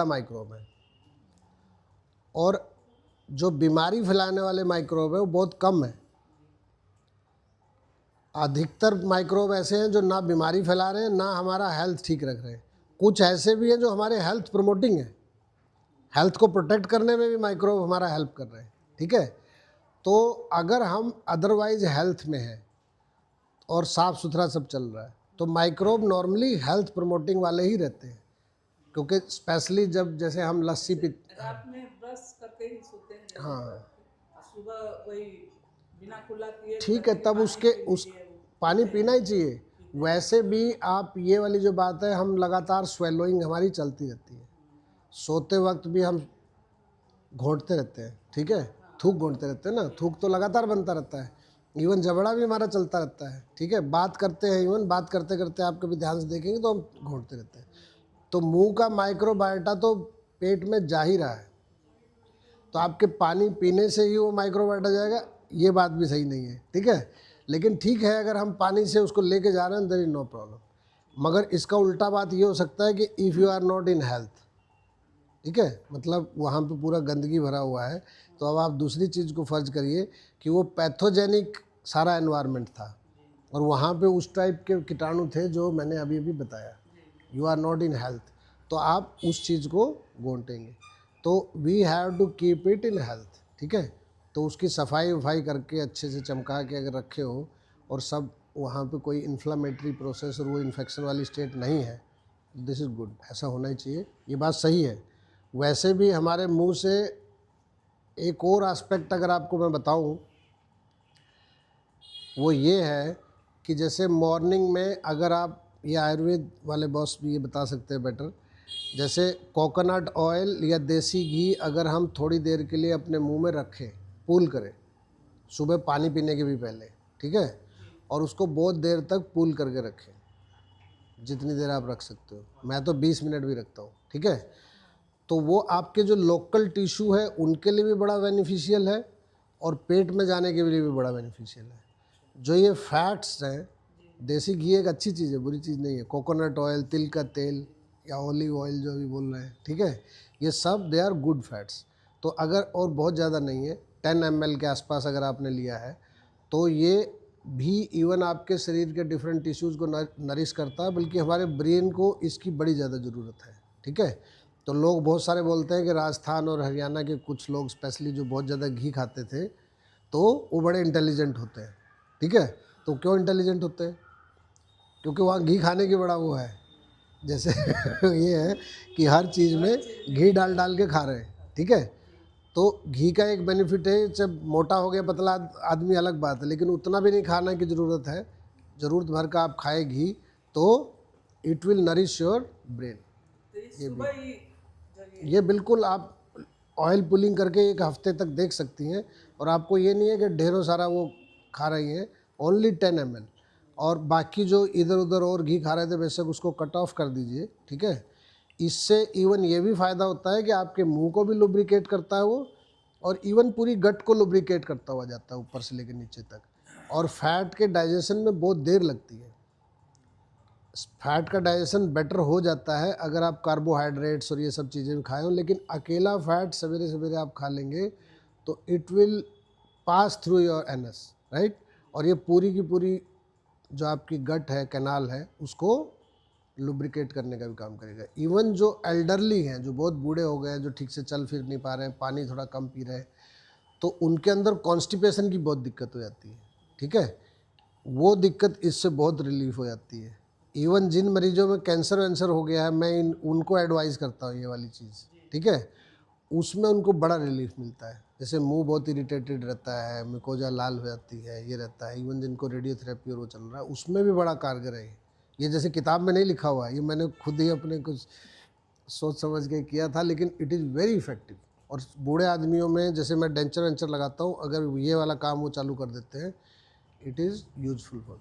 Microbe है और जो बीमारी फैलाने वाले माइक्रोब है वो बहुत कम है। अधिकतर माइक्रोब ऐसे हैं जो ना बीमारी फैला रहे हैं ना हमारा हेल्थ ठीक रख रहे हैं। कुछ ऐसे भी हैं जो हमारे हेल्थ प्रमोटिंग है, हेल्थ को प्रोटेक्ट करने में भी माइक्रोब हमारा हेल्प कर रहे हैं। ठीक है, तो अगर हम अदरवाइज हेल्थ में हैं और साफ़ सुथरा सब चल रहा है तो माइक्रोब नॉर्मली हेल्थ प्रमोटिंग वाले ही रहते हैं, क्योंकि स्पेशली जब जैसे हम लस्सी पीते रात में ब्रश करके ही सोते हैं। हाँ सुबह वही बिना कुल्ला किए ठीक है, तब उस पानी पीना ही चाहिए। वैसे भी आप ये वाली जो बात है, हम लगातार स्वेलोइंग हमारी चलती रहती है, सोते वक्त भी हम घोंटते रहते हैं। ठीक है, थूक घोंटते रहते हैं ना, थूक तो लगातार बनता रहता है। इवन जबड़ा भी हमारा चलता रहता है। ठीक है, बात करते हैं, इवन बात करते करते आप कभी ध्यान से देखेंगे तो हम घोंटते रहते हैं। तो मुंह का माइक्रोबायोटा तो पेट में जा ही रहा है, तो आपके पानी पीने से ही वो माइक्रोबायोटा जाएगा, ये बात भी सही नहीं है। ठीक है, लेकिन ठीक है, अगर हम पानी से उसको लेके जा रहे हैं देयर इज नो प्रॉब्लम। मगर इसका उल्टा बात ये हो सकता है कि if you are not in health, ठीक है, मतलब वहाँ पे पूरा गंदगी भरा हुआ है, तो अब आप दूसरी चीज़ को फर्ज करिए कि वो पैथोजेनिक सारा एनवायरनमेंट था और वहाँ पे उस टाइप के कीटाणु थे जो मैंने अभी अभी बताया, you are not in health, तो आप उस चीज़ को गोंटेंगे। तो we have to keep it in health. ठीक है, तो उसकी सफाई वफाई करके अच्छे से चमका के अगर रखे हो और सब वहाँ पे कोई इन्फ्लामेटरी प्रोसेस और वो इन्फेक्शन वाली स्टेट नहीं है, दिस इज़ गुड, ऐसा होना ही चाहिए, ये बात सही है। वैसे भी हमारे मुंह से एक और एस्पेक्ट अगर आपको मैं बताऊं, वो ये है कि जैसे मॉर्निंग में अगर आप, ये आयुर्वेद वाले बॉस भी ये बता सकते हैं बेटर, जैसे कोकोनट ऑयल या देसी घी अगर हम थोड़ी देर के लिए अपने मुंह में रखें, पूल करें सुबह पानी पीने के भी पहले, ठीक है, और उसको बहुत देर तक पूल करके रखें, जितनी देर आप रख सकते हो, मैं तो 20 मिनट भी रखता हूँ। ठीक है, तो वो आपके जो लोकल टिश्यू है उनके लिए भी बड़ा बेनिफिशियल है और पेट में जाने के लिए भी बड़ा बेनिफिशियल है। जो ये फैट्स हैं, देसी घी एक अच्छी चीज़ है, बुरी चीज़ नहीं है, कोकोनट ऑयल, तिल का तेल या ऑलिव ऑयल जो भी बोल रहे हैं, ठीक है, ये सब दे आर गुड फैट्स। तो अगर, और बहुत ज़्यादा नहीं है, 10 ml के आसपास अगर आपने लिया है तो ये भी इवन आपके शरीर के डिफरेंट टिश्यूज़ को नरिश करता है, बल्कि हमारे ब्रेन को इसकी बड़ी ज़्यादा ज़रूरत है। ठीक है, तो लोग बहुत सारे बोलते हैं कि राजस्थान और हरियाणा के कुछ लोग स्पेशली जो बहुत ज़्यादा घी खाते थे तो वो बड़े इंटेलिजेंट होते हैं। ठीक है, तो क्यों इंटेलिजेंट होते हैं? क्योंकि वहाँ घी खाने की बड़ा वो है, जैसे ये है कि हर चीज़ में घी डाल डाल के खा रहे हैं। ठीक है, तो घी का एक बेनिफिट है, जब मोटा हो गया पतला आदमी अलग बात है, लेकिन उतना भी नहीं खाने की ज़रूरत है, ज़रूरत भर का आप खाए घी तो it will nourish your brain. ये बिल्कुल आप ऑयल पुलिंग करके एक हफ्ते तक देख सकती हैं और आपको ये नहीं है कि ढेरों सारा वो खा रही हैं, ओनली 10 ml, और बाकी जो इधर उधर और घी खा रहे थे बेशक उसको कट ऑफ कर दीजिए। ठीक है, इससे इवन ये भी फ़ायदा होता है कि आपके मुंह को भी लुब्रिकेट करता है वो, और इवन पूरी गट को लुब्रिकेट करता हुआ जाता है ऊपर से लेकर नीचे तक, और फैट के डाइजेशन में बहुत देर लगती है। फैट का डाइजेशन बेटर हो जाता है अगर आप कार्बोहाइड्रेट्स और ये सब चीज़ें भी खाएं, लेकिन अकेला फैट सवेरे सवेरे आप खा लेंगे तो it will pass through your anus, right, और ये पूरी की पूरी जो आपकी गट है, कैनाल है, उसको लुब्रिकेट करने का भी काम करेगा। इवन जो एल्डरली हैं, जो बहुत बूढ़े हो गए हैं, जो ठीक से चल फिर नहीं पा रहे हैं, पानी थोड़ा कम पी रहे हैं, तो उनके अंदर कॉन्स्टिपेशन की बहुत दिक्कत हो जाती है। ठीक है, वो दिक्कत इससे बहुत रिलीफ हो जाती है। इवन जिन मरीजों में कैंसर वैंसर हो गया है, मैं उनको एडवाइस करता हूँ ये वाली चीज़। ठीक है, उसमें उनको बड़ा रिलीफ मिलता है। जैसे मुंह बहुत इरिटेटेड रहता है, मिकोजा लाल हो जाती है, ये रहता है, इवन जिनको रेडियोथेरेपी और वो चल रहा है उसमें भी बड़ा कारगर है ये। जैसे किताब में नहीं लिखा हुआ है, ये मैंने खुद ही अपने कुछ सोच समझ के किया था, लेकिन इट इज़ वेरी इफेक्टिव। और बूढ़े आदमियों में जैसे मैं डेंचर वेंचर लगाता हूँ, अगर ये वाला काम वो चालू कर देते हैं, इट इज़ यूजफुल फॉर